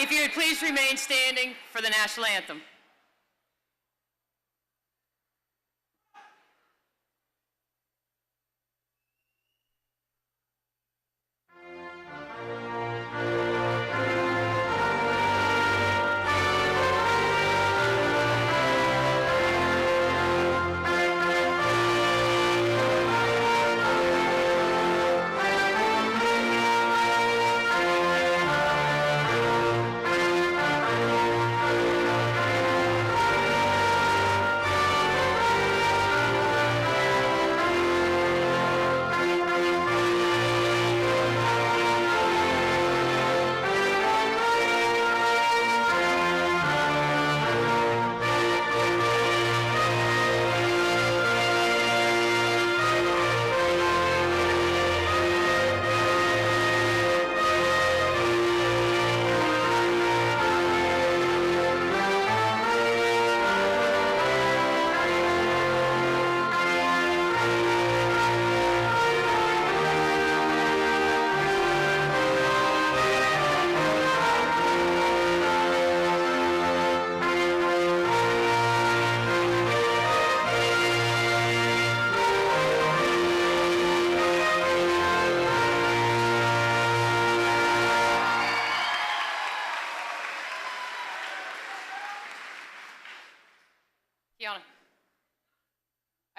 If you would please remain standing for the national anthem.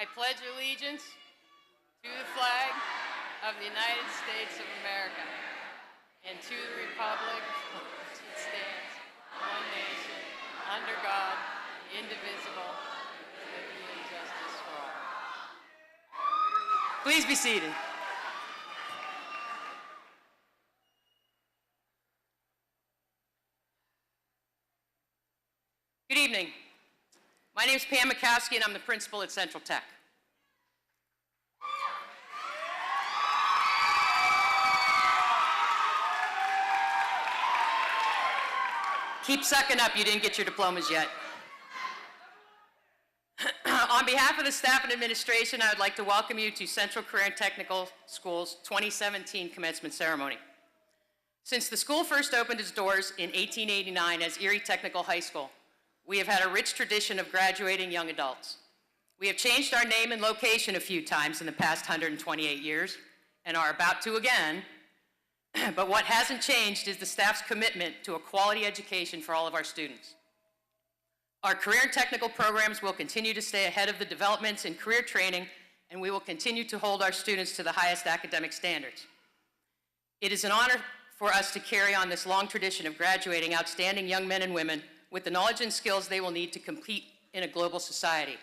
I pledge allegiance to the flag of the United States of America and to the republic for which it stands, one nation, under God, indivisible, with liberty and justice for all. Please be seated. Good evening. My name is Pam Makowski, and I'm the principal at Central Tech. Keep sucking up, you didn't get your diplomas yet. On behalf of the staff and administration, I would like to welcome you to Central Career and Technical School's 2017 commencement ceremony. Since the school first opened its doors in 1889 as Erie Technical High School, we have had a rich tradition of graduating young adults. We have changed our name and location a few times in the past 128 years and are about to again, but what hasn't changed is the staff's commitment to a quality education for all of our students. Our career and technical programs will continue to stay ahead of the developments in career training, and we will continue to hold our students to the highest academic standards. It is an honor for us to carry on this long tradition of graduating outstanding young men and women with the knowledge and skills they will need to compete in a global society.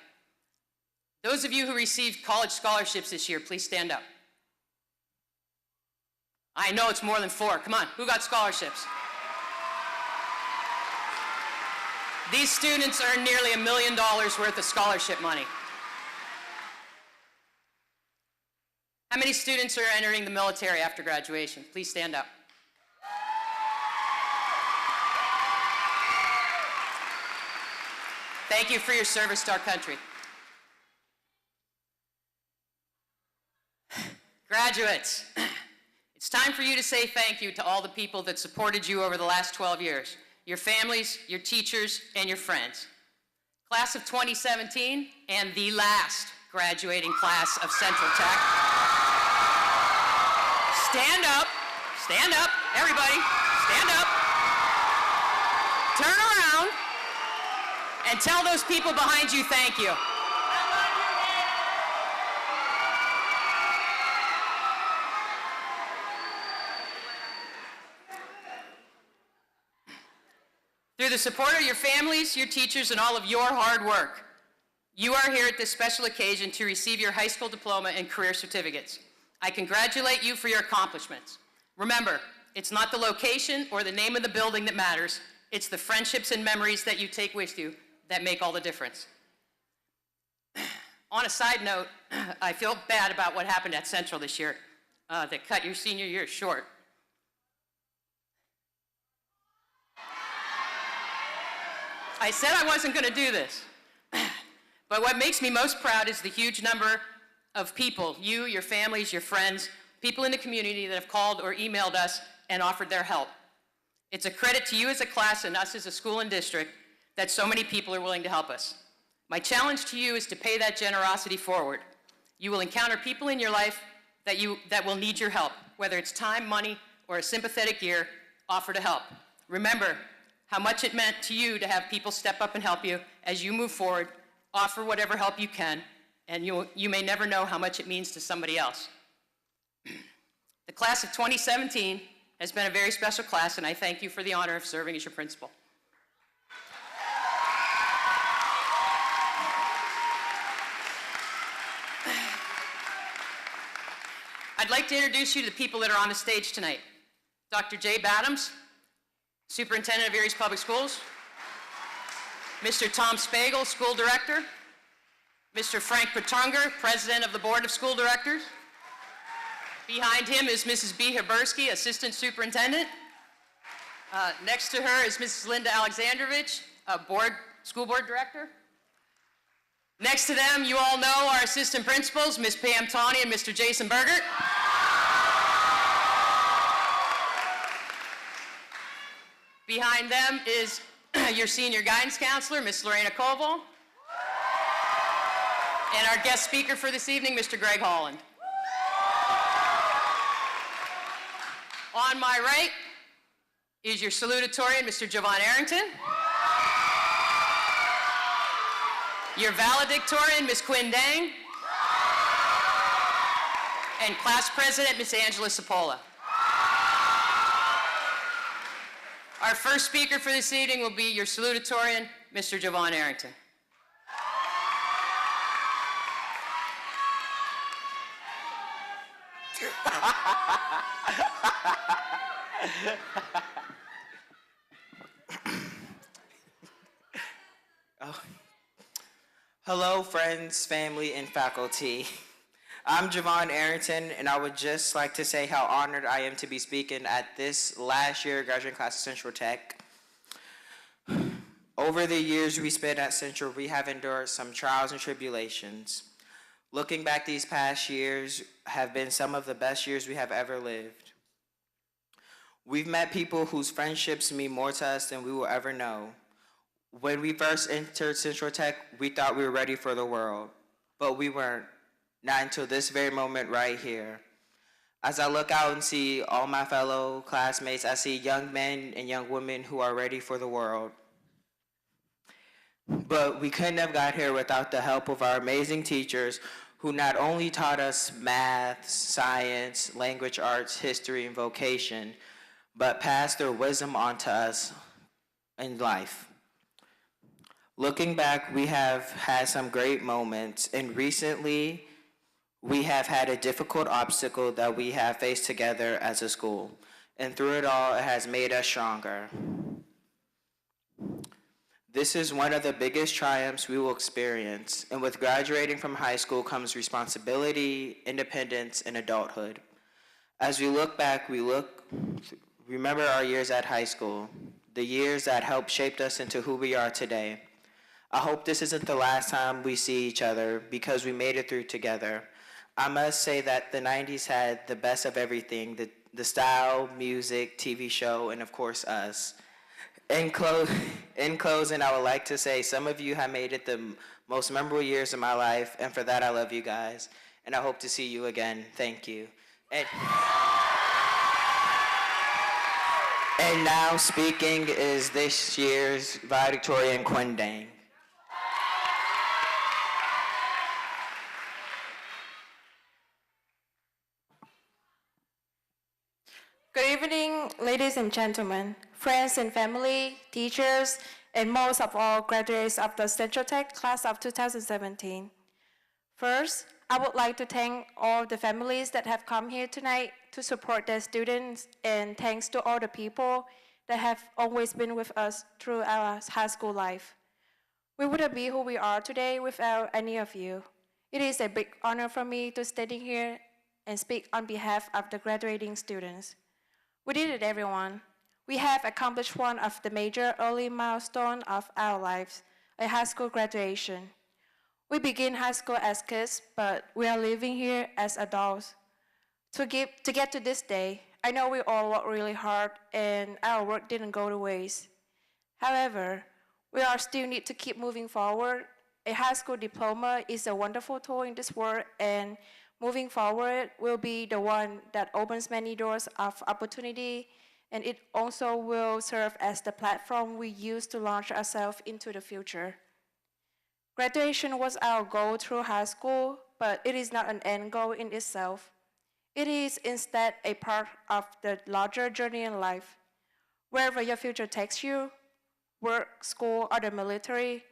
Those of you who received college scholarships this year, please stand up. I know it's more than 4. Come on, who got scholarships? These students earn nearly $1 million worth of scholarship money. How many students are entering the military after graduation? Please stand up. Thank you for your service to our country. Graduates, it's time for you to say thank you to all the people that supported you over the last 12 years, your families, your teachers, and your friends. Class of 2017 and the last graduating class of Central Tech. Stand up, everybody, stand up. Turn around and tell those people behind you thank you. Through the support of your families, your teachers, and all of your hard work, you are here at this special occasion to receive your high school diploma and career certificates. I congratulate you for your accomplishments. Remember, it's not the location or the name of the building that matters, it's the friendships and memories that you take with you that make all the difference. On a side note, I feel bad about what happened at Central this year. They cut your senior year short. I said I wasn't going to do this, but what makes me most proud is the huge number of people, you, your families, your friends, people in the community that have called or emailed us and offered their help. It's a credit to you as a class and us as a school and district that so many people are willing to help us. My challenge to you is to pay that generosity forward. You will encounter people in your life that will need your help, whether it's time, money, or a sympathetic ear. Offer to help. Remember how much it meant to you to have people step up and help you as you move forward. Offer whatever help you can, and you may never know how much it means to somebody else. The class of 2017 has been a very special class, and I thank you for the honor of serving as your principal. I'd like to introduce you to the people that are on the stage tonight. Dr. Jay Badams, Superintendent of Erie's Public Schools. Mr. Tom Spagel, School Director. Mr. Frank Petunger, President of the Board of School Directors. Behind him is Mrs. B. Habersky, Assistant Superintendent. Next to her is Mrs. Linda Alexandrovich, School Board Director. Next to them, you all know our assistant principals, Ms. Pam Tawney and Mr. Jason Bergert. Behind them is your senior guidance counselor, Ms. Lorena Koval. And our guest speaker for this evening, Mr. Greg Holland. On my right is your salutatorian, Mr. Javon Arrington. Your valedictorian, Ms. Quinn Dang. And class president, Ms. Angela Cipolla. Our first speaker for this evening will be your salutatorian, Mr. Javon Arrington. Hello, friends, family, and faculty. I'm Javon Arrington, and I would just like to say how honored I am to be speaking at this last year graduating class of Central Tech. Over the years we spent at Central, we have endured some trials and tribulations. Looking back, these past years have been some of the best years we have ever lived. We've met people whose friendships mean more to us than we will ever know. When we first entered Central Tech, we thought we were ready for the world, but we weren't. Not until this very moment right here. As I look out and see all my fellow classmates, I see young men and young women who are ready for the world. But we couldn't have got here without the help of our amazing teachers who not only taught us math, science, language arts, history, and vocation, but passed their wisdom on to us in life. Looking back, we have had some great moments, and recently, we have had a difficult obstacle that we have faced together as a school, and through it all, it has made us stronger. This is one of the biggest triumphs we will experience, and with graduating from high school comes responsibility, independence, and adulthood. As we look back, remember our years at high school, the years that helped shape us into who we are today. I hope this isn't the last time we see each other because we made it through together. I must say that the 90s had the best of everything, the style, music, TV show, and of course us. In closing, I would like to say some of you have made it the most memorable years of my life, and for that I love you guys, and I hope to see you again. Thank you. And now speaking is this year's Valedictorian Quinn Dang. Good evening, ladies and gentlemen, friends and family, teachers, and most of all, graduates of the Central Tech class of 2017. First, I would like to thank all the families that have come here tonight to support their students, and thanks to all the people that have always been with us through our high school life. We wouldn't be who we are today without any of you. It is a big honor for me to stand here and speak on behalf of the graduating students. We did it, everyone. We have accomplished one of the major early milestones of our lives, a high school graduation. We begin high school as kids, but we are living here as adults. To get to this day, I know we all worked really hard and our work didn't go to waste. However, we all still need to keep moving forward. A high school diploma is a wonderful tool in this world, and moving forward will be the one that opens many doors of opportunity, and it also will serve as the platform we use to launch ourselves into the future. Graduation was our goal through high school, but it is not an end goal in itself. It is instead a part of the larger journey in life. Wherever your future takes you, work, school, or the military,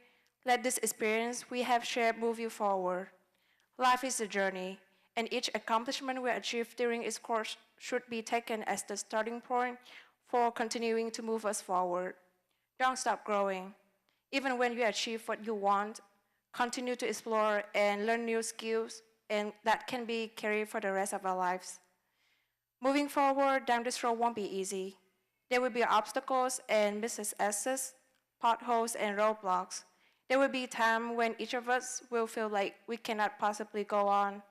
let this experience we have shared move you forward. Life is a journey, and each accomplishment we achieve during its course should be taken as the starting point for continuing to move us forward. Don't stop growing. Even when you achieve what you want, continue to explore and learn new skills, and that can be carried for the rest of our lives. Moving forward down this road won't be easy. There will be obstacles and missuccesses, potholes and roadblocks. There will be time when each of us will feel like we cannot possibly go on.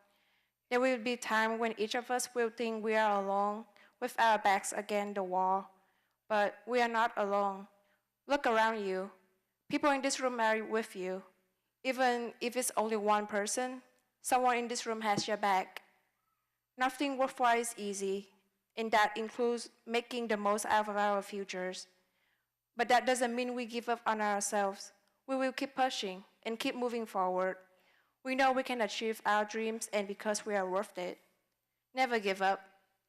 There will be time when each of us will think we are alone with our backs against the wall. But we are not alone. Look around you. People in this room are with you. Even if it's only one person, someone in this room has your back. Nothing worthwhile is easy, and that includes making the most out of our futures. But that doesn't mean we give up on ourselves. We will keep pushing and keep moving forward. We know we can achieve our dreams, and because we are worth it. Never give up.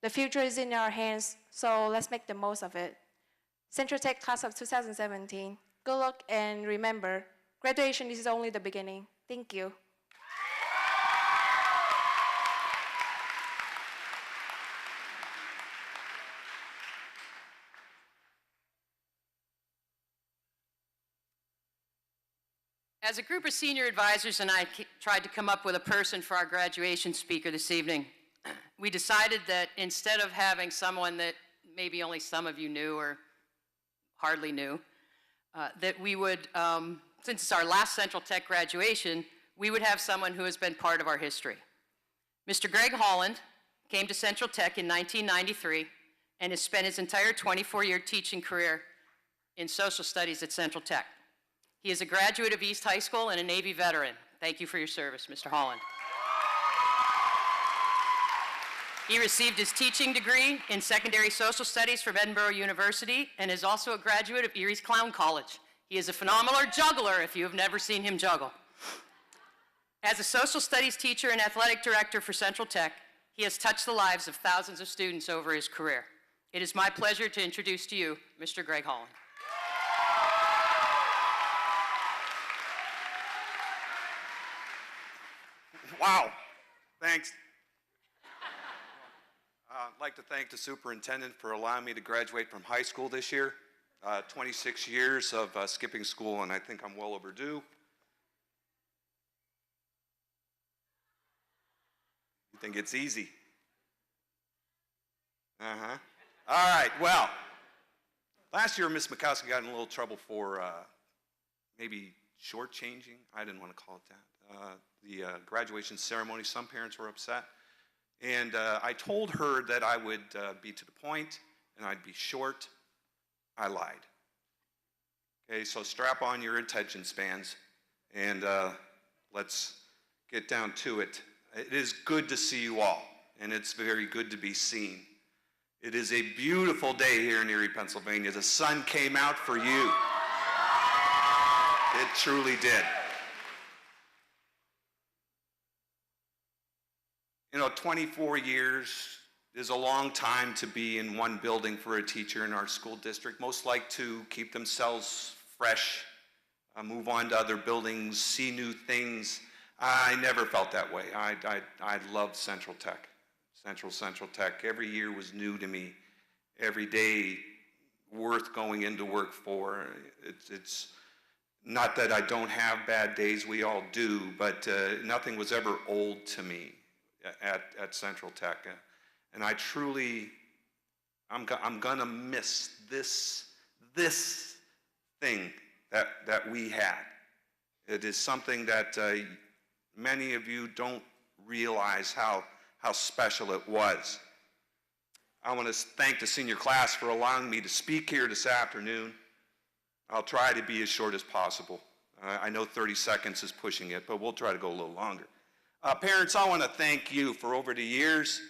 The future is in our hands, so let's make the most of it. Central Tech Class of 2017, good luck, and remember, graduation is only the beginning. Thank you. As a group of senior advisors and I tried to come up with a person for our graduation speaker this evening, we decided that instead of having someone that maybe only some of you knew or hardly knew, that we would, since it's our last Central Tech graduation, we would have someone who has been part of our history. Mr. Greg Holland came to Central Tech in 1993 and has spent his entire 24-year teaching career in social studies at Central Tech. He is a graduate of East High School and a Navy veteran. Thank you for your service, Mr. Holland. He received his teaching degree in secondary social studies from Edinburgh University and is also a graduate of Erie's Clown College. He is a phenomenal juggler if you have never seen him juggle. As a social studies teacher and athletic director for Central Tech, he has touched the lives of thousands of students over his career. It is my pleasure to introduce to you Mr. Greg Holland. Wow, thanks. I'd like to thank the superintendent for allowing me to graduate from high school this year. 26 years of skipping school, and I think I'm well overdue. You think it's easy? Uh-huh. All right, well, last year Miss Mikowski got in a little trouble for maybe shortchanging. I didn't want to call it that. The graduation ceremony. Some parents were upset. And I told her that I would be to the point and I'd be short. I lied. Okay, so strap on your attention spans and let's get down to it. It is good to see you all, and it's very good to be seen. It is a beautiful day here in Erie, Pennsylvania. The sun came out for you. It truly did. You know, 24 years is a long time to be in one building for a teacher in our school district. Most like to keep themselves fresh, move on to other buildings, see new things. I never felt that way. I loved Central Tech. Central Tech. Every year was new to me. Every day worth going into work for. It's not that I don't have bad days, we all do, but nothing was ever old to me at Central Tech. And I truly, I'm gonna miss this thing that we had. It is something that many of you don't realize how special it was. I want to thank the senior class for allowing me to speak here this afternoon. I'll try to be as short as possible. I know 30 seconds is pushing it, but we'll try to go a little longer. Parents, I want to thank you for over the years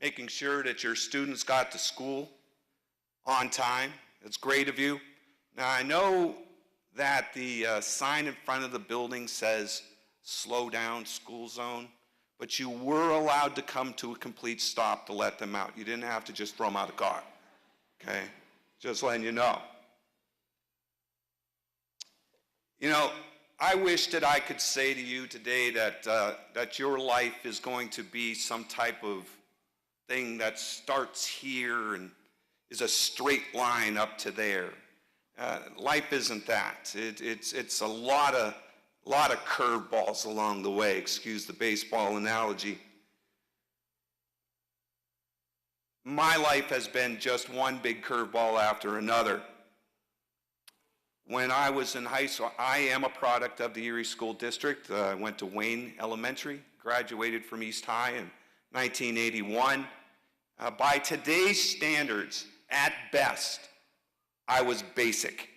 making sure that your students got to school on time. It's great of you. Now, I know that the sign in front of the building says slow down school zone, but you were allowed to come to a complete stop to let them out. You didn't have to just throw them out of the car, okay? Just letting you know. You know, I wish that I could say to you today that, that your life is going to be some type of thing that starts here and is a straight line up to there. Life isn't that. It's a lot of curveballs along the way, excuse the baseball analogy. My life has been just one big curveball after another. When I was in high school, I am a product of the Erie School District. I went to Wayne Elementary, graduated from East High in 1981. By today's standards, at best, I was basic.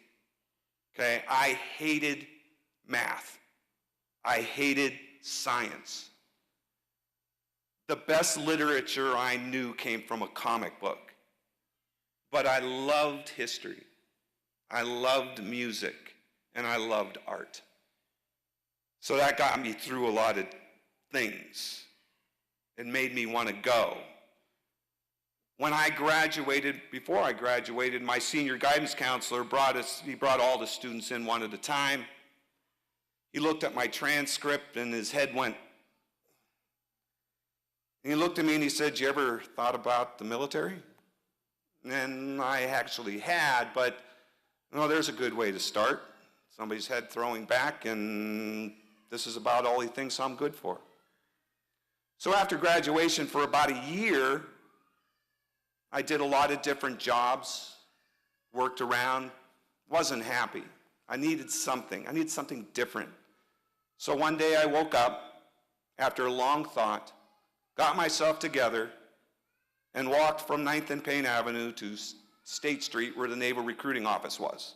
Okay, I hated math. I hated science. The best literature I knew came from a comic book. But I loved history. I loved music, and I loved art. So that got me through a lot of things. It made me want to go. When I graduated, before I graduated, my senior guidance counselor brought all the students in one at a time. He looked at my transcript and his head went, and he looked at me and he said, "You ever thought about the military?" And I actually had, but no, there's a good way to start. Somebody's head throwing back, and this is about all he thinks I'm good for. So after graduation, for about a year, I did a lot of different jobs, worked around, wasn't happy. I needed something different. So one day I woke up, after a long thought, got myself together, and walked from 9th and Payne Avenue to State Street, where the Naval Recruiting Office was.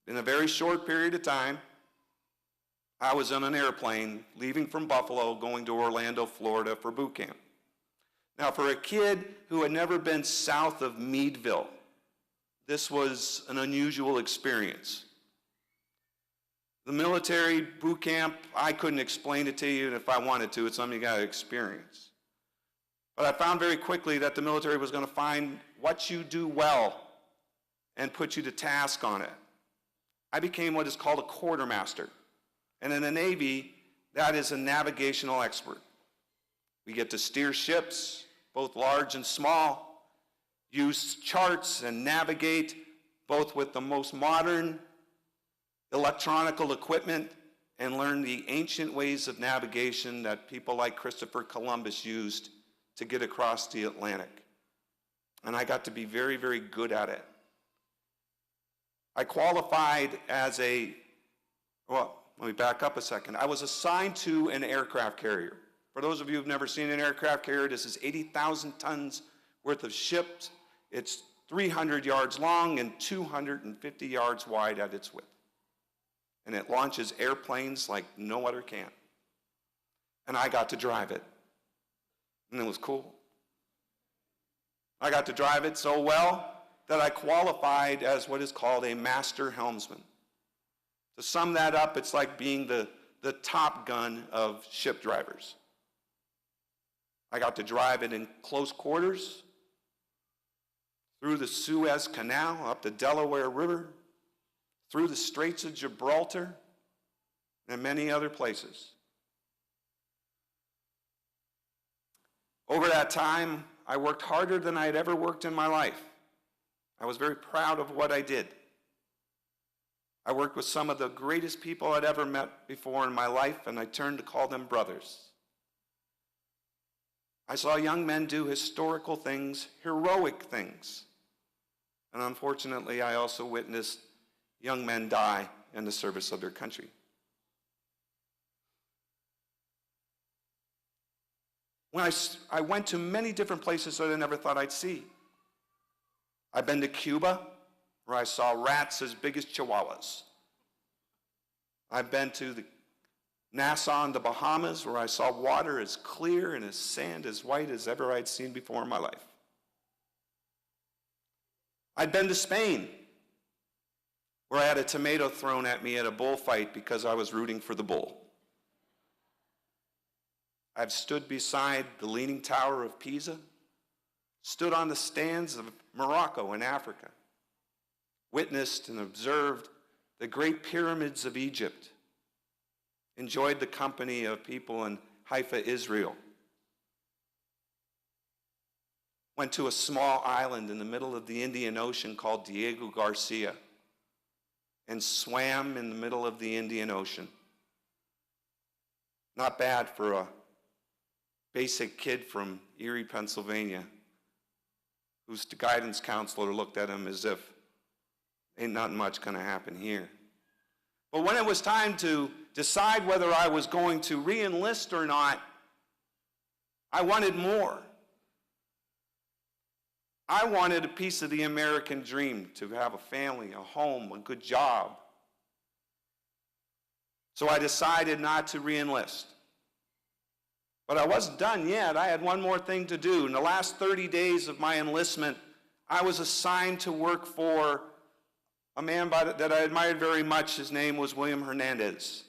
In a very short period of time, I was on an airplane leaving from Buffalo, going to Orlando, Florida for boot camp. Now, for a kid who had never been south of Meadville, this was an unusual experience. The military boot camp, I couldn't explain it to you, and if I wanted to, it's something you got to experience. But I found very quickly that the military was going to find what you do well and put you to task on it. I became what is called a quartermaster. And in the Navy, that is a navigational expert. We get to steer ships, both large and small, use charts and navigate both with the most modern electronical equipment and learn the ancient ways of navigation that people like Christopher Columbus used to get across the Atlantic. And I got to be very, very good at it. I qualified as let me back up a second. I was assigned to an aircraft carrier. For those of you who've never seen an aircraft carrier, this is 80,000 tons worth of ships. It's 300 yards long and 250 yards wide at its width. And it launches airplanes like no other can. And I got to drive it. And it was cool. I got to drive it so well that I qualified as what is called a master helmsman. To sum that up, it's like being the Top Gun of ship drivers. I got to drive it in close quarters, through the Suez Canal, up the Delaware River, through the Straits of Gibraltar, and many other places. Over that time, I worked harder than I had ever worked in my life. I was very proud of what I did. I worked with some of the greatest people I'd ever met before in my life, and I turned to call them brothers. I saw young men do historical things, heroic things. And unfortunately, I also witnessed young men die in the service of their country. I went to many different places that I never thought I'd see. I've been to Cuba, where I saw rats as big as chihuahuas. I've been to Nassau in the Bahamas, where I saw water as clear and as sand as white as ever I'd seen before in my life. I'd been to Spain, where I had a tomato thrown at me at a bullfight because I was rooting for the bull. I've stood beside the Leaning Tower of Pisa, stood on the stands of Morocco in Africa, witnessed and observed the great pyramids of Egypt, enjoyed the company of people in Haifa, Israel, went to a small island in the middle of the Indian Ocean called Diego Garcia and swam in the middle of the Indian Ocean. Not bad for a basic kid from Erie, Pennsylvania, whose guidance counselor looked at him as if ain't nothing much gonna happen here. But when it was time to decide whether I was going to re-enlist or not, I wanted more. I wanted a piece of the American dream, to have a family, a home, a good job. So I decided not to re-enlist. But I wasn't done yet. I had one more thing to do. In the last 30 days of my enlistment, I was assigned to work for a man that I admired very much. His name was William Hernandez.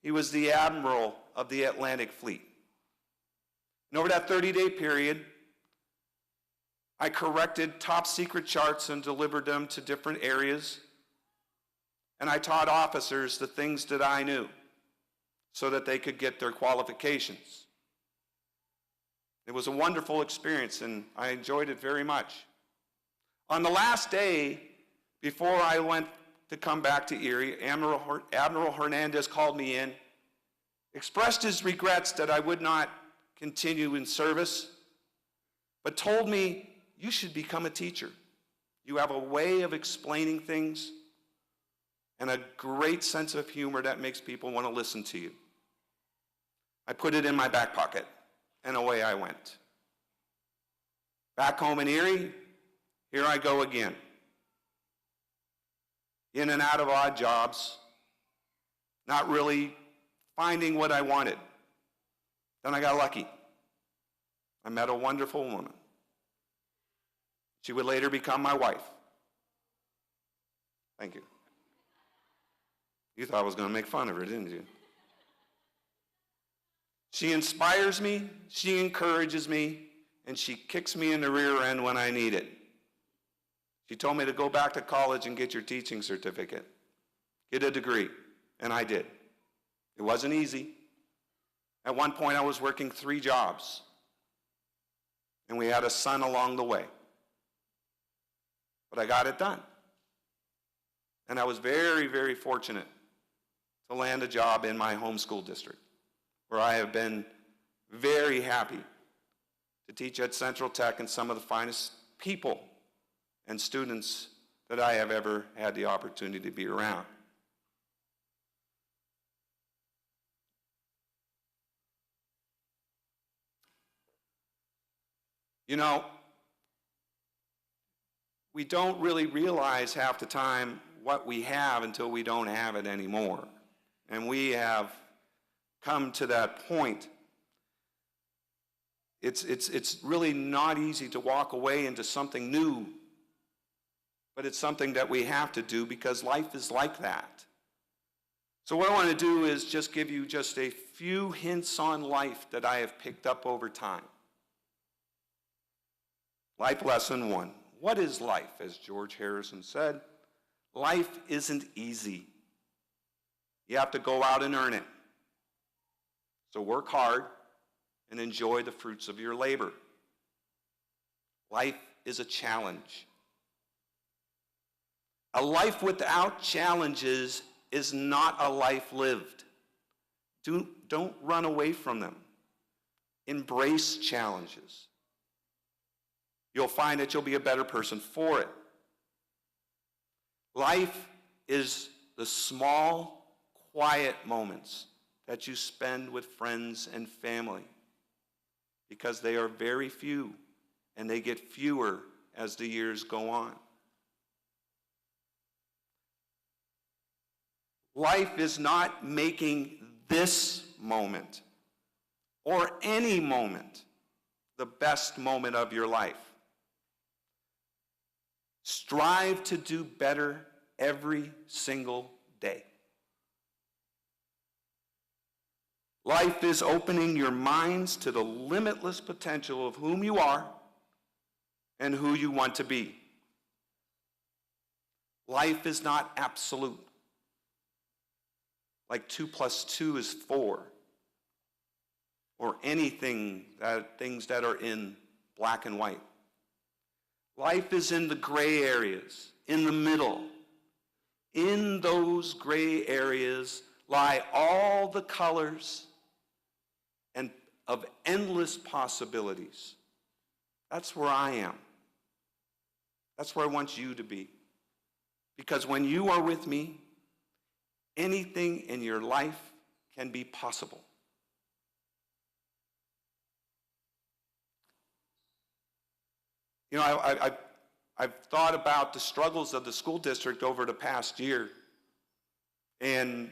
He was the admiral of the Atlantic Fleet. And over that 30-day period, I corrected top secret charts and delivered them to different areas. And I taught officers the things that I knew so that they could get their qualifications. It was a wonderful experience, and I enjoyed it very much. On the last day, before I went to come back to Erie, Admiral Hernandez called me in, expressed his regrets that I would not continue in service, but told me, you should become a teacher. You have a way of explaining things and a great sense of humor that makes people want to listen to you. I put it in my back pocket, and away I went. Back home in Erie, here I go again. In and out of odd jobs, not really finding what I wanted. Then I got lucky. I met a wonderful woman. She would later become my wife. Thank you. You thought I was going to make fun of her, didn't you? She inspires me, she encourages me, and she kicks me in the rear end when I need it. She told me to go back to college and get your teaching certificate, get a degree, and I did. It wasn't easy. At one point, I was working 3 jobs, and we had a son along the way. But I got it done. And I was very, very fortunate to land a job in my home school district, where I have been very happy to teach at Central Tech and some of the finest people and students that I have ever had the opportunity to be around. You know, we don't really realize half the time what we have until we don't have it anymore. And we have come to that point. It's really not easy to walk away into something new, but it's something that we have to do because life is like that. So what I want to do is just give you just a few hints on life that I have picked up over time. Life lesson 1. What is life? As George Harrison said, life isn't easy. You have to go out and earn it. So work hard and enjoy the fruits of your labor. Life is a challenge. A life without challenges is not a life lived. Don't run away from them. Embrace challenges. You'll find that you'll be a better person for it. Life is the small, quiet moments that you spend with friends and family. because they are very few, and they get fewer as the years go on. Life is not making this moment or any moment the best moment of your life. Strive to do better every single day. Life is opening your minds to the limitless potential of whom you are and who you want to be. Life is not absolute. Like 2 + 2 is 4. Or things that are in black and white. Life is in the gray areas, in the middle. In those gray areas lie all the colors and of endless possibilities. That's where I am. That's where I want you to be. Because when you are with me, anything in your life can be possible. You know, I've thought about the struggles of the school district over the past year, and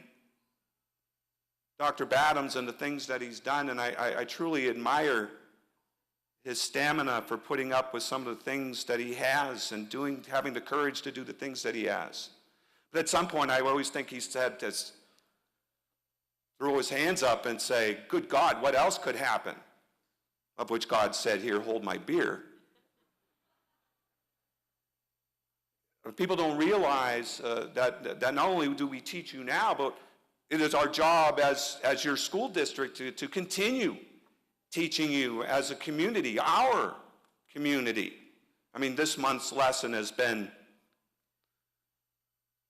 Dr. Badams and the things that he's done, and I truly admire his stamina for putting up with some of the things that he has and having the courage to do the things that he has. But at some point, I always think he's had to throw his hands up and say, good God, what else could happen? Of which God said, here, hold my beer. People don't realize that not only do we teach you now, but it is our job as your school district to continue teaching you as a community, our community. I mean, this month's lesson has been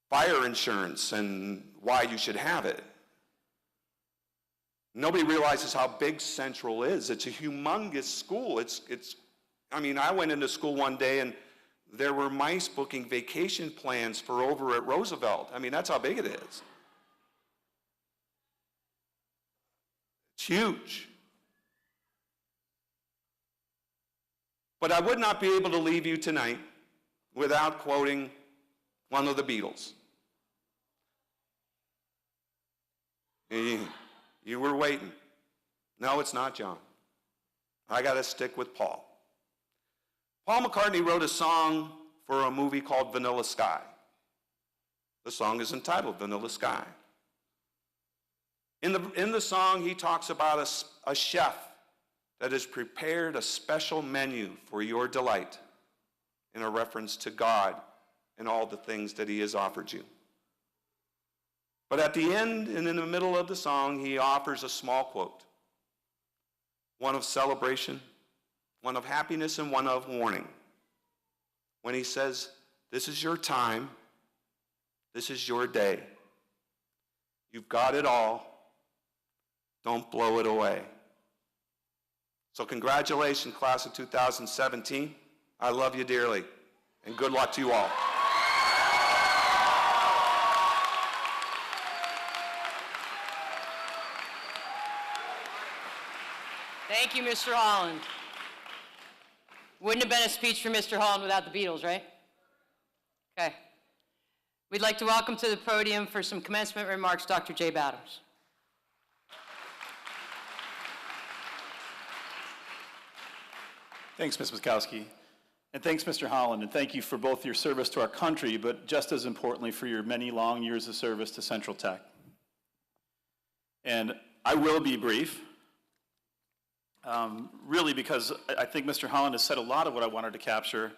fire insurance and why you should have it. Nobody realizes how big Central is. It's a humongous school. I mean, I went into school one day and there were mice booking vacation plans for over at Roosevelt. I mean, that's how big it is. It's huge. But I would not be able to leave you tonight without quoting one of the Beatles. You were waiting. No, it's not John. I got to stick with Paul. Paul McCartney wrote a song for a movie called Vanilla Sky. The song is entitled Vanilla Sky. In the song, he talks about a chef that has prepared a special menu for your delight in a reference to God and all the things that he has offered you. But at the end and in the middle of the song, he offers a small quote, one of celebration, one of happiness, and one of warning. When he says, this is your time, this is your day. You've got it all. Don't blow it away. So congratulations, class of 2017. I love you dearly, and good luck to you all. Thank you, Mr. Holland. Wouldn't have been a speech for Mr. Holland without the Beatles, right? Okay. We'd like to welcome to the podium for some commencement remarks Dr. J. Badams. Thanks, Ms. Wiskowski. And thanks, Mr. Holland, and thank you for both your service to our country, but just as importantly for your many long years of service to Central Tech. And I will be brief, really because I think Mr. Holland has said a lot of what I wanted to capture.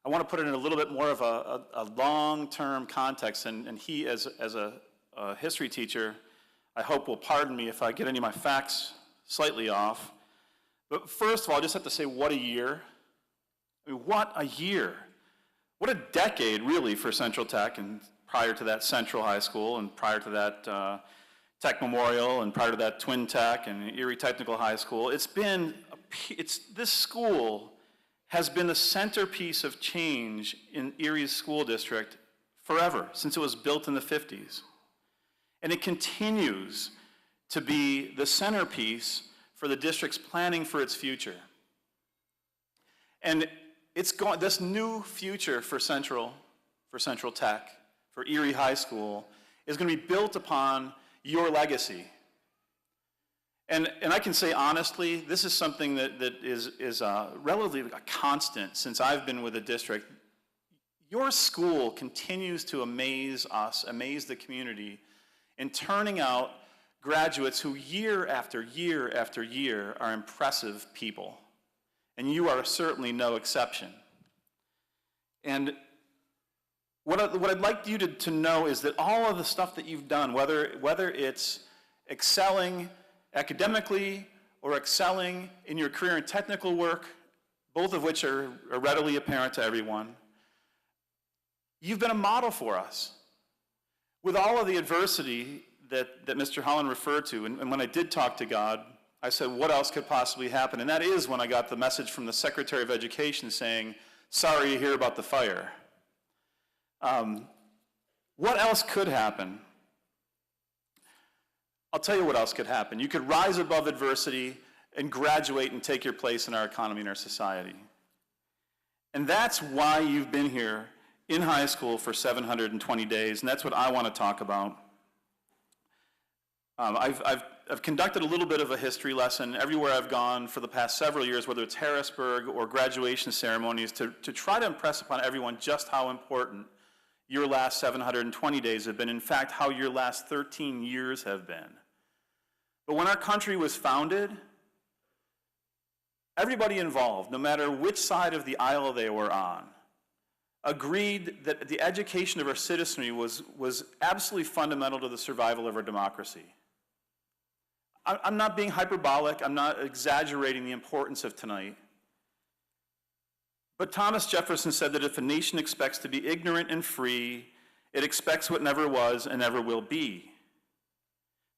I want to put it in a little bit more of a long-term context, and he, as a history teacher, I hope will pardon me if I get any of my facts slightly off. But first of all, I just have to say, what a year. I mean, what a year. What a decade, really, for Central Tech, and prior to that, Central High School, and prior to that, Tech Memorial, and prior to that, Twin Tech, and Erie Technical High School. This school has been the centerpiece of change in Erie's school district forever, since it was built in the 50s. And it continues to be the centerpiece for the district's planning for its future. And this new future for Central Tech, for Erie High School, is going to be built upon your legacy. And I can say honestly, this is something that is relatively a constant since I've been with the district. Your school continues to amaze us, amaze the community, in turning out graduates who year after year after year are impressive people. And you are certainly no exception. And what I'd like you to know is that all of the stuff that you've done, whether it's excelling academically or excelling in your career and technical work, both of which are readily apparent to everyone, you've been a model for us. With all of the adversity that Mr. Holland referred to, and when I did talk to God, I said, what else could possibly happen? And that is when I got the message from the Secretary of Education saying, sorry to hear about the fire. What else could happen? I'll tell you what else could happen. You could rise above adversity and graduate and take your place in our economy and our society. And that's why you've been here in high school for 720 days, and that's what I want to talk about. I've conducted a little bit of a history lesson everywhere I've gone for the past several years, whether it's Harrisburg or graduation ceremonies, to try to impress upon everyone just how important your last 720 days have been, in fact, how your last 13 years have been. But when our country was founded, everybody involved, no matter which side of the aisle they were on, agreed that the education of our citizenry was absolutely fundamental to the survival of our democracy. I'm not being hyperbolic, I'm not exaggerating the importance of tonight. But Thomas Jefferson said that if a nation expects to be ignorant and free, it expects what never was and never will be.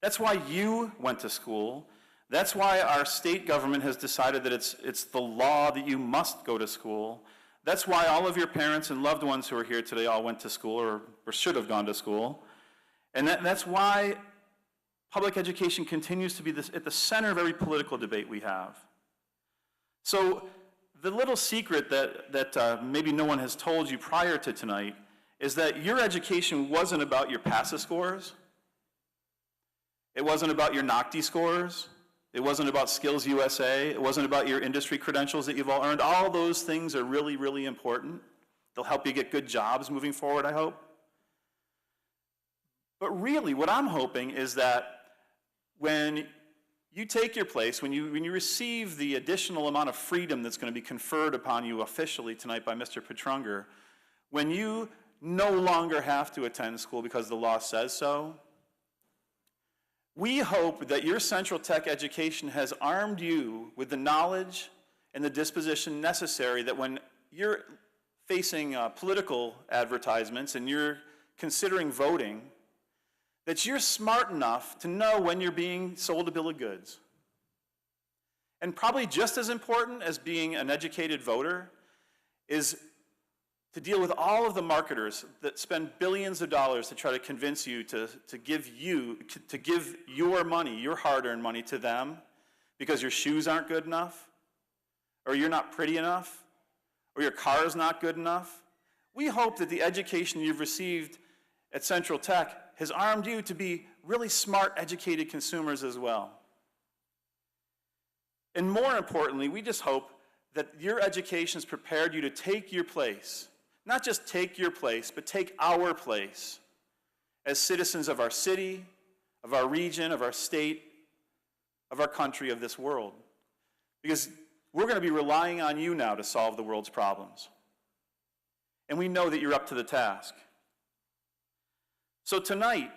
That's why you went to school. That's why our state government has decided that it's the law that you must go to school. That's why all of your parents and loved ones who are here today all went to school or should have gone to school. And that's why public education continues to be at the center of every political debate we have. So the little secret that maybe no one has told you prior to tonight is that your education wasn't about your PASA scores. It wasn't about your NOCTI scores. It wasn't about Skills USA. It wasn't about your industry credentials that you've all earned. All those things are really, really important. They'll help you get good jobs moving forward, I hope. But really, what I'm hoping is that when you take your place, when you receive the additional amount of freedom that's going to be conferred upon you officially tonight by Mr. Petrunger, when you no longer have to attend school because the law says so, we hope that your Central Tech education has armed you with the knowledge and the disposition necessary that when you're facing political advertisements and you're considering voting, that you're smart enough to know when you're being sold a bill of goods. And probably just as important as being an educated voter is to deal with all of the marketers that spend billions of dollars to try to convince you to give your money, your hard-earned money, to them because your shoes aren't good enough, or you're not pretty enough, or your car is not good enough. We hope that the education you've received at Central Tech has armed you to be really smart, educated consumers as well. And more importantly, we just hope that your education has prepared you to take your place. Not just take your place, but take our place as citizens of our city, of our region, of our state, of our country, of this world. Because we're going to be relying on you now to solve the world's problems. And we know that you're up to the task. So tonight,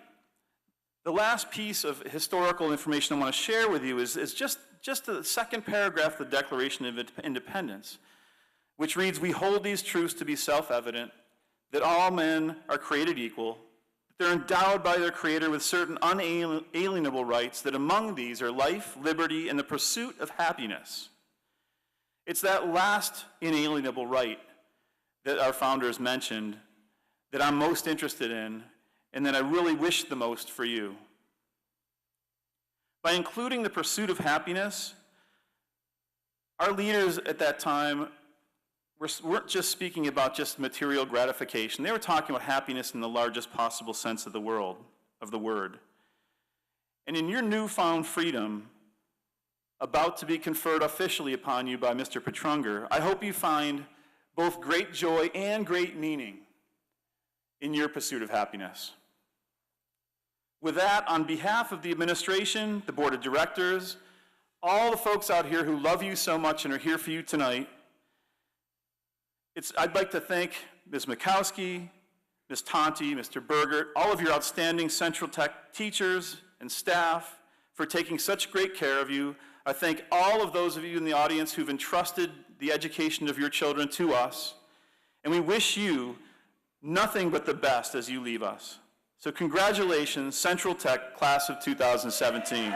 the last piece of historical information I want to share with you is just the second paragraph of the Declaration of Independence, which reads, "We hold these truths to be self-evident, that all men are created equal, that they're endowed by their Creator with certain unalienable rights, that among these are life, liberty, and the pursuit of happiness." It's that last inalienable right that our founders mentioned that I'm most interested in and that I really wish the most for you. By including the pursuit of happiness, our leaders at that time weren't just speaking about just material gratification. They were talking about happiness in the largest possible sense of the word. And in your newfound freedom, about to be conferred officially upon you by Mr. Petrunger, I hope you find both great joy and great meaning in your pursuit of happiness. With that, on behalf of the administration, the board of directors, all the folks out here who love you so much and are here for you tonight, I'd like to thank Ms. Mikowski, Ms. Tonti, Mr. Bergert, all of your outstanding Central Tech teachers and staff for taking such great care of you. I thank all of those of you in the audience who've entrusted the education of your children to us, and we wish you nothing but the best as you leave us. So congratulations, Central Tech, class of 2017.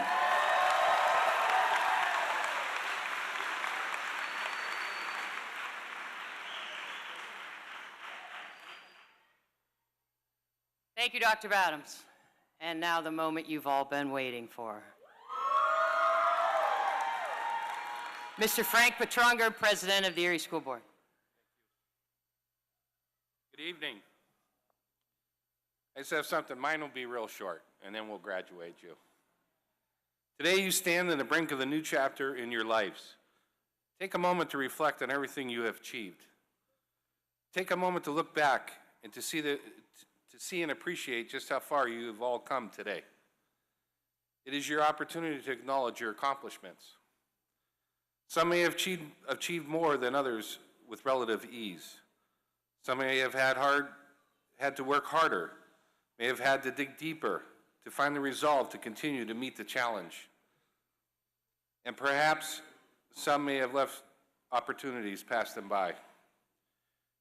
Thank you, Dr. Adams. And now the moment you've all been waiting for. Mr. Frank Petrunger, President of the Erie School Board. Good evening. I just have something, mine will be real short, and then we'll graduate you. Today you stand on the brink of a new chapter in your lives. Take a moment to reflect on everything you have achieved. Take a moment to look back and to see and appreciate just how far you have all come today. It is your opportunity to acknowledge your accomplishments. Some may have achieved more than others with relative ease. Some may have had to work harder, may have had to dig deeper to find the resolve to continue to meet the challenge. And perhaps some may have left opportunities pass them by.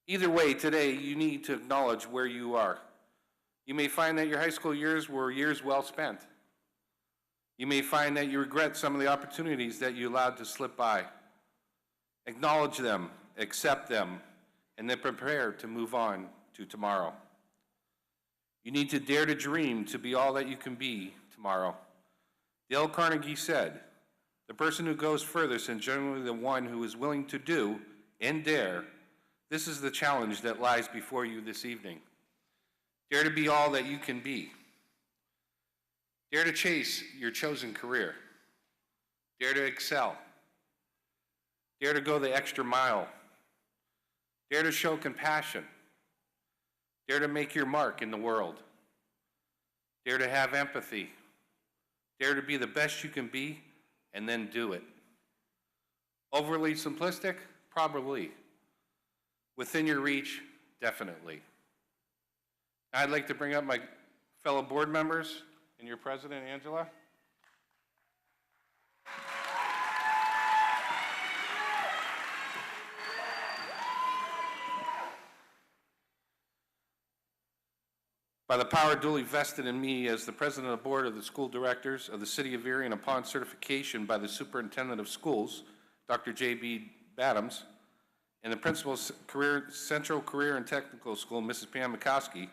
Either way, today you need to acknowledge where you are. You may find that your high school years were years well spent. You may find that you regret some of the opportunities that you allowed to slip by. Acknowledge them, accept them, and then prepare to move on to tomorrow. You need to dare to dream to be all that you can be tomorrow. Dale Carnegie said, "The person who goes furthest is generally the one who is willing to do and dare. This is the challenge that lies before you this evening. Dare to be all that you can be. Dare to chase your chosen career. Dare to excel. Dare to go the extra mile. Dare to show compassion. Dare to make your mark in the world. Dare to have empathy. Dare to be the best you can be, and then do it." Overly simplistic? Probably. Within your reach? Definitely. I'd like to bring up my fellow board members and your president, Angela. By the power duly vested in me as the president of the board of the school directors of the city of Erie, and upon certification by the superintendent of schools, Dr. J.B. Badams, and the principal of Central Career and Technical School, Mrs. Pam Mikowski,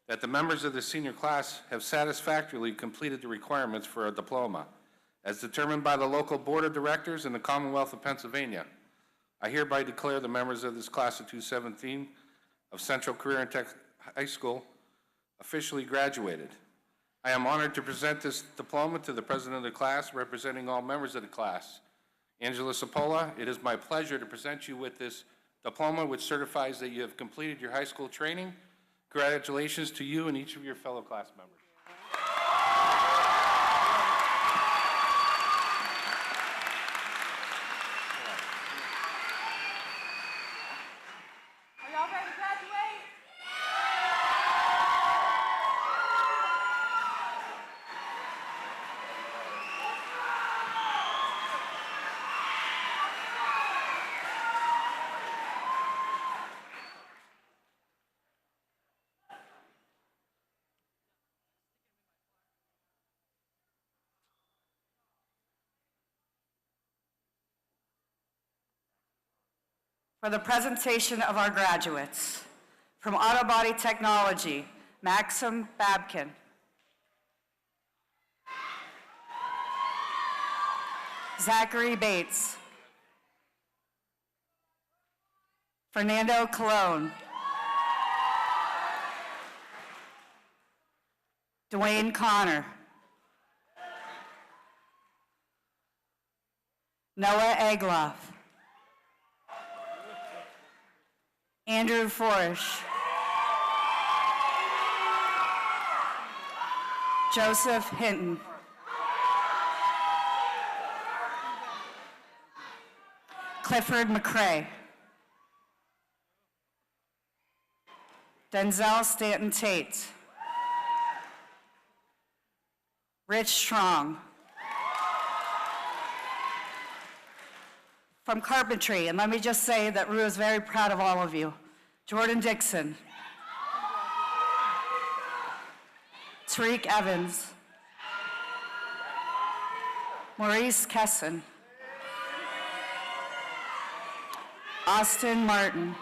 that the members of the senior class have satisfactorily completed the requirements for a diploma, as determined by the local board of directors in the Commonwealth of Pennsylvania. I hereby declare the members of this class of 2017 of Central Career and Tech High School officially graduated. I am honored to present this diploma to the president of the class, representing all members of the class. Angela Cipolla, it is my pleasure to present you with this diploma, which certifies that you have completed your high school training. Congratulations to you and each of your fellow class members. Are y'all ready to graduate? For the presentation of our graduates. From Auto Body Technology, Maxim Babkin. Zachary Bates. Fernando Colon. Dwayne Connor. Noah Egloff. Andrew Forish. Joseph Hinton. Clifford McCrae. Denzel Stanton Tate. Rich Strong. From carpentry, and let me just say that Rue is very proud of all of you. Jordan Dixon. Tariq Evans. Maurice Kesson. Austin Martin.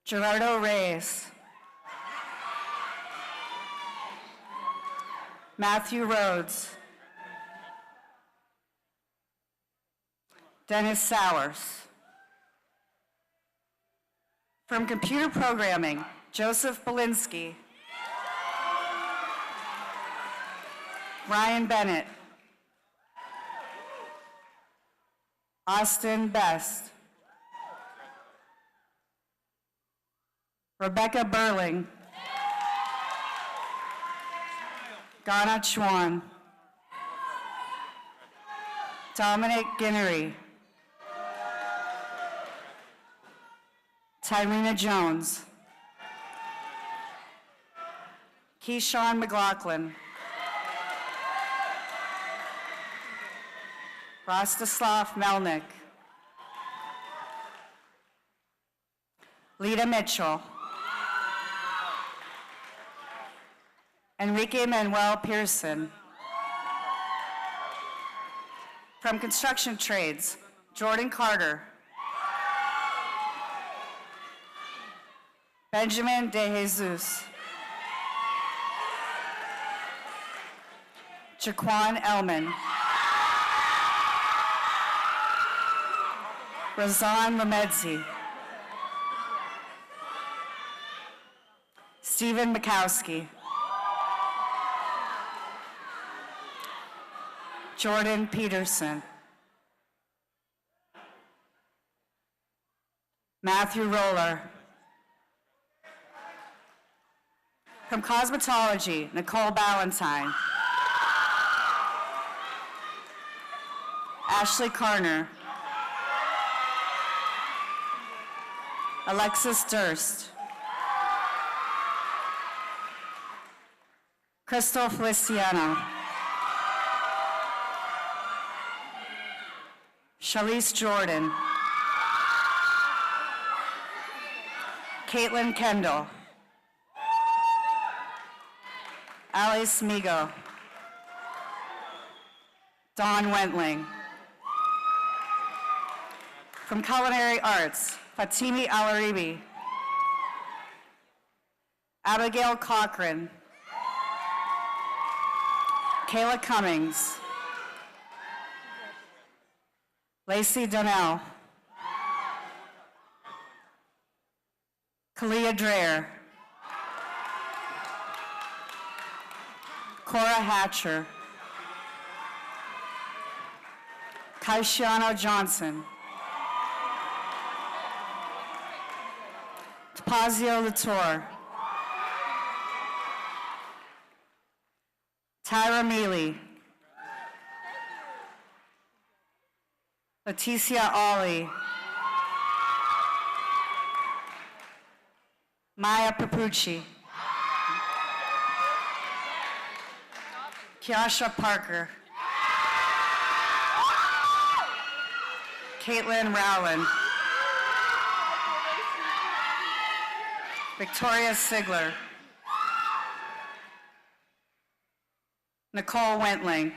Gerardo Reyes. Matthew Rhodes. Dennis Sowers. From computer programming, Joseph Belinsky. Ryan Bennett. Austin Best. Rebecca Burling. Ghana Chuan. Dominic Ginnery. Tyrena Jones. Keyshawn McLaughlin. Rostislav Melnick. Lita Mitchell. Enrique Manuel Pearson. From construction trades, Jordan Carter. Benjamin De Jesus. Jaquan Elman. Razan Lamedzi. Stephen Mikowski. Jordan Peterson. Matthew Roller. From cosmetology, Nicole Ballantyne. Ashley Carner. Alexis Durst. Crystal Feliciano. Charlize Jordan. Caitlin Kendall. Alice Migo. Dawn Wentling. From Culinary Arts, Fatimi Alaribi. Abigail Cochran. Kayla Cummings. Lacey Donnell. Kalia Dreher. Cora Hatcher. Kaishiano Johnson. Tapazio Latour. Tyra Mealy. Leticia Ollie. Maya Papucci. Kiasha Parker. Caitlin Rowland. Victoria Sigler. Nicole Wentling.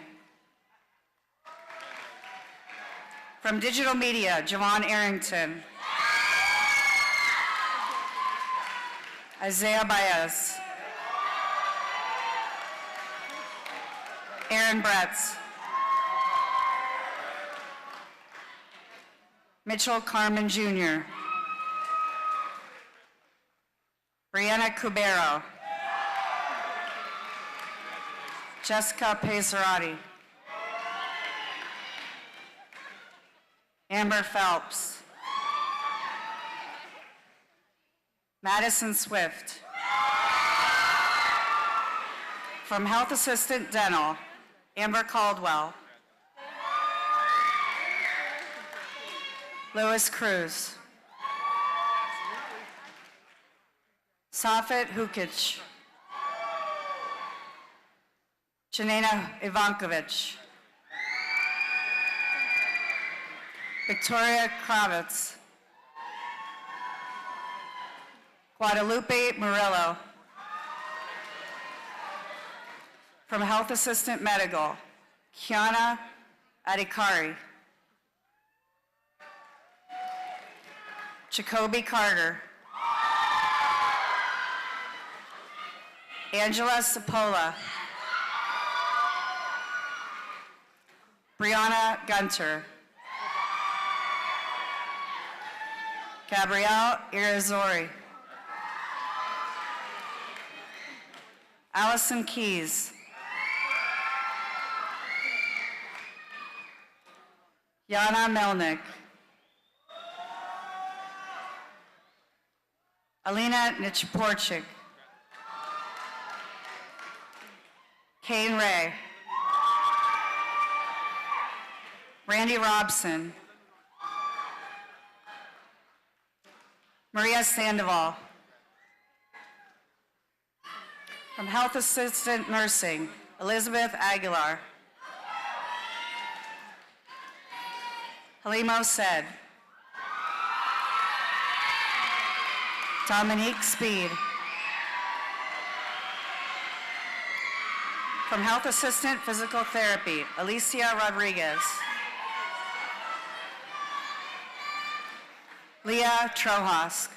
From digital media, Javon Arrington. Isaiah Baez. Aaron Aaron Bretz. Mitchell Carmen Jr. Brianna Cubero. Jessica Pesarati. Amber Phelps. Madison Swift. From Health Assistant Dental, Amber Caldwell. Louis Cruz. Safet Hukic. Janina Ivankovich. Victoria Kravitz. Guadalupe Murillo. From Health Assistant Medical, Kiana Adikari. Jacoby Carter. Angela Sapola. Brianna Gunter. Gabrielle Irizori. Allison Keys. Yana Melnick. Alina Nichporchik. Kane Ray. Randy Robson. Maria Sandoval. From Health Assistant Nursing, Elizabeth Aguilar. Halimo Said. Dominique Speed. From Health Assistant Physical Therapy, Alicia Rodriguez. Leah Trohask.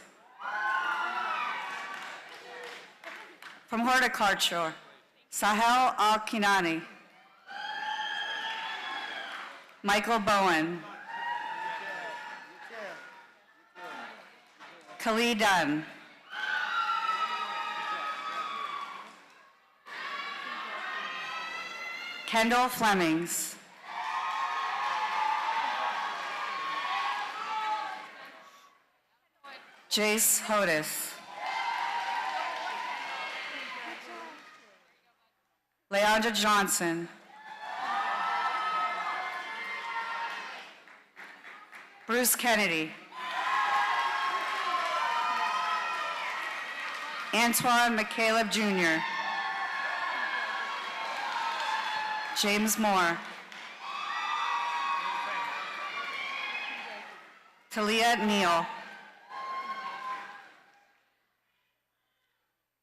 From Horticulture, Sahel Al-Kinani. Michael Bowen. Khalid Dunn. Kendall Flemings. Jace Hodis. Leandra Johnson. Bruce Kennedy. Antoine McCaleb Jr. James Moore. Talia Neal.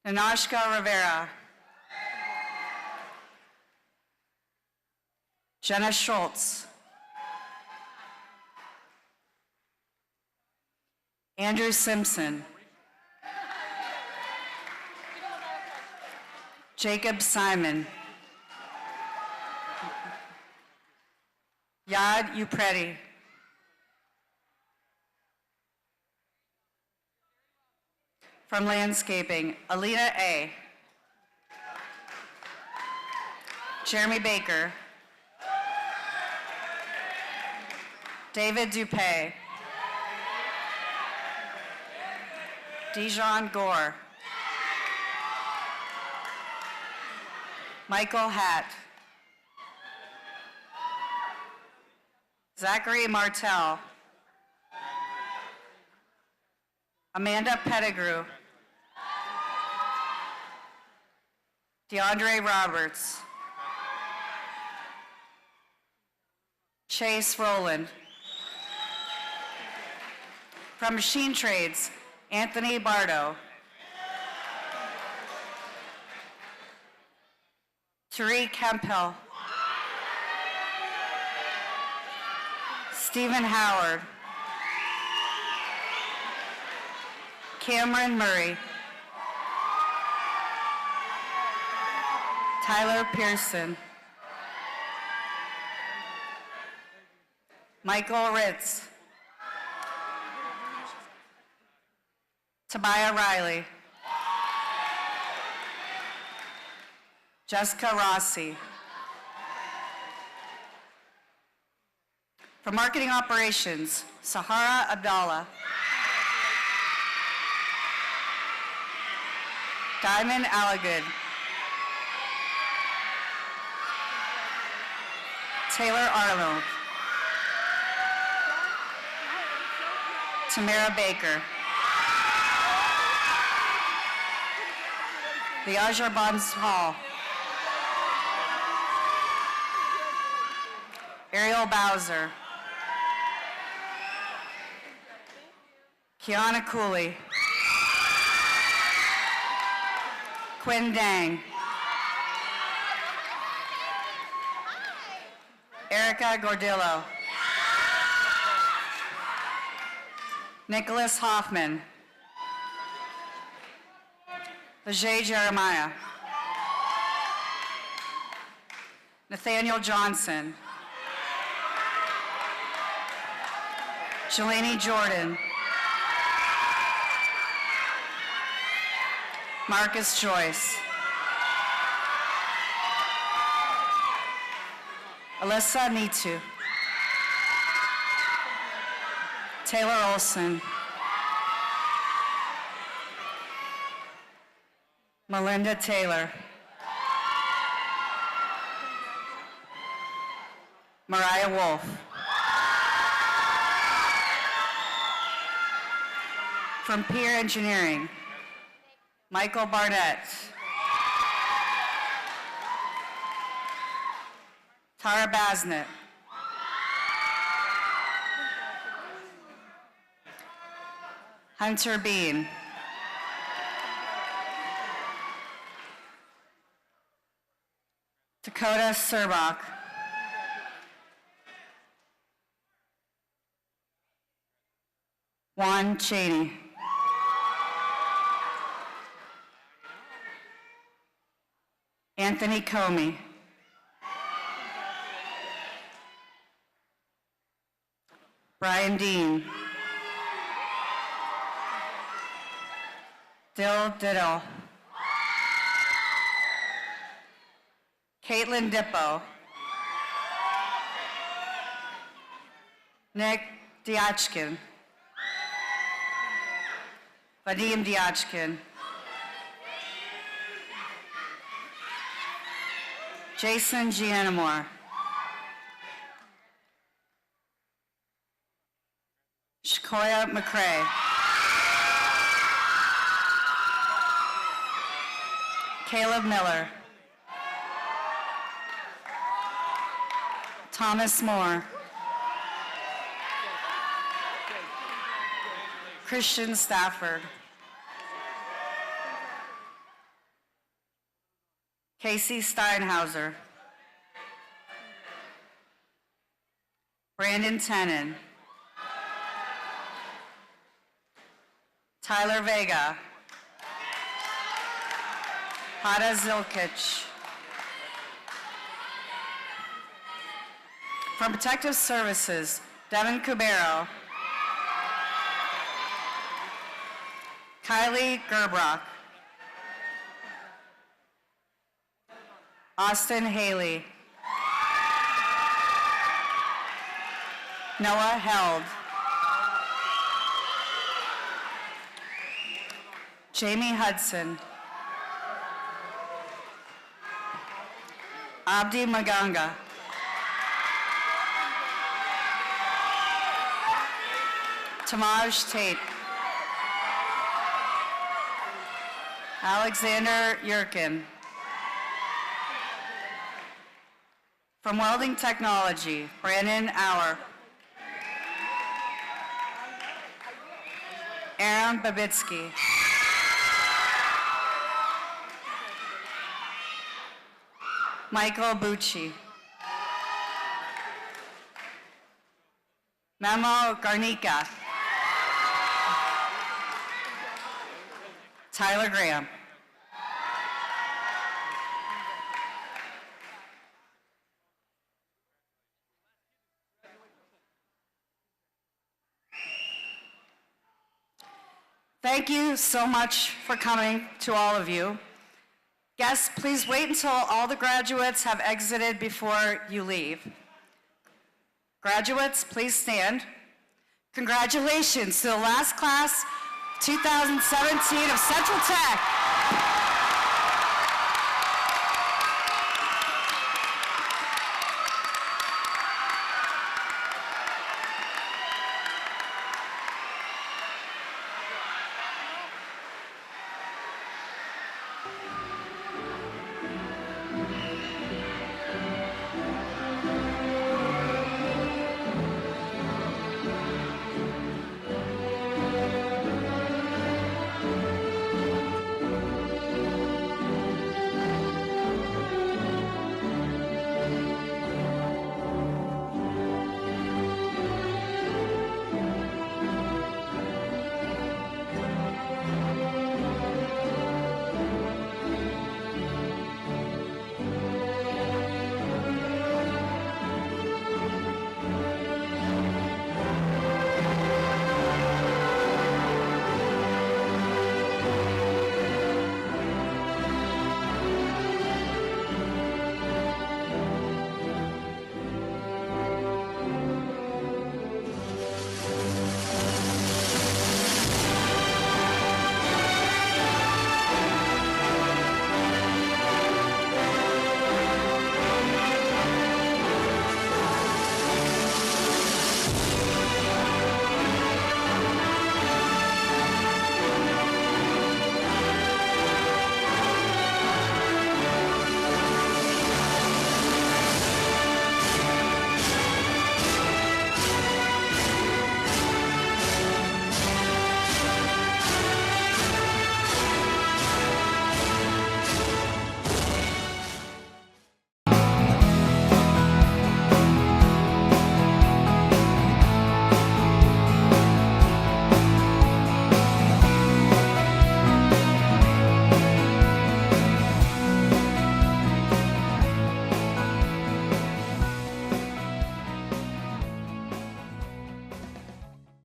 Nanashka Rivera. Jenna Schultz. Andrew Simpson. Jacob Simon. Yad Upreti. From Landscaping, Alina A. Jeremy Baker. David Dupay. Dijon Gore. Michael Hatt. Zachary Martell. Amanda Pettigrew. DeAndre Roberts. Chase Rowland. From Machine Trades, Anthony Bardo. Tariq Campbell. Stephen Howard. Cameron Murray. Tyler Pearson. Michael Ritz. Tobiah Riley. Jessica Rossi. For Marketing Operations, Sahara Abdallah. Diamond Alagood. Taylor Arnold. Tamara Baker. Viajar Bonds Hall. Ariel Bowser. Kiana Cooley. Quinn Dang. Erica Gordillo. Nicholas Hoffman. Vijay Jeremiah. Nathaniel Johnson. Shalini Jordan. Marcus Joyce. Alyssa Nitu. Taylor Olson. Melinda Taylor. Mariah Wolf. From Peer Engineering, Michael Barnett. Tara Basnett. Hunter Bean. Dakota Serbach. Juan Cheney. Anthony Comey. Brian Dean. Dill Diddle. Caitlin Dippo. Nick Diachkin. Vadim Diachkin. Jason Gianamore. Shakoya McCrae. Caleb Miller. Thomas Moore. Christian Stafford. Casey Steinhauser. Brandon Tenen. Tyler Vega. Hada Zilkic. From Protective Services, Devin Cubero. Kylie Gerbrock. Austin Haley. Noah Held. Jamie Hudson. Abdi Maganga. Tamaj Tate. Alexander Yurkin. From Welding Technology, Brandon Auer. Aaron Babitsky. Michael Bucci. Memo Garnica. Tyler Graham. Thank you so much for coming, to all of you. Guests, please wait until all the graduates have exited before you leave. Graduates, please stand. Congratulations to the last class 2017 of Central Tech.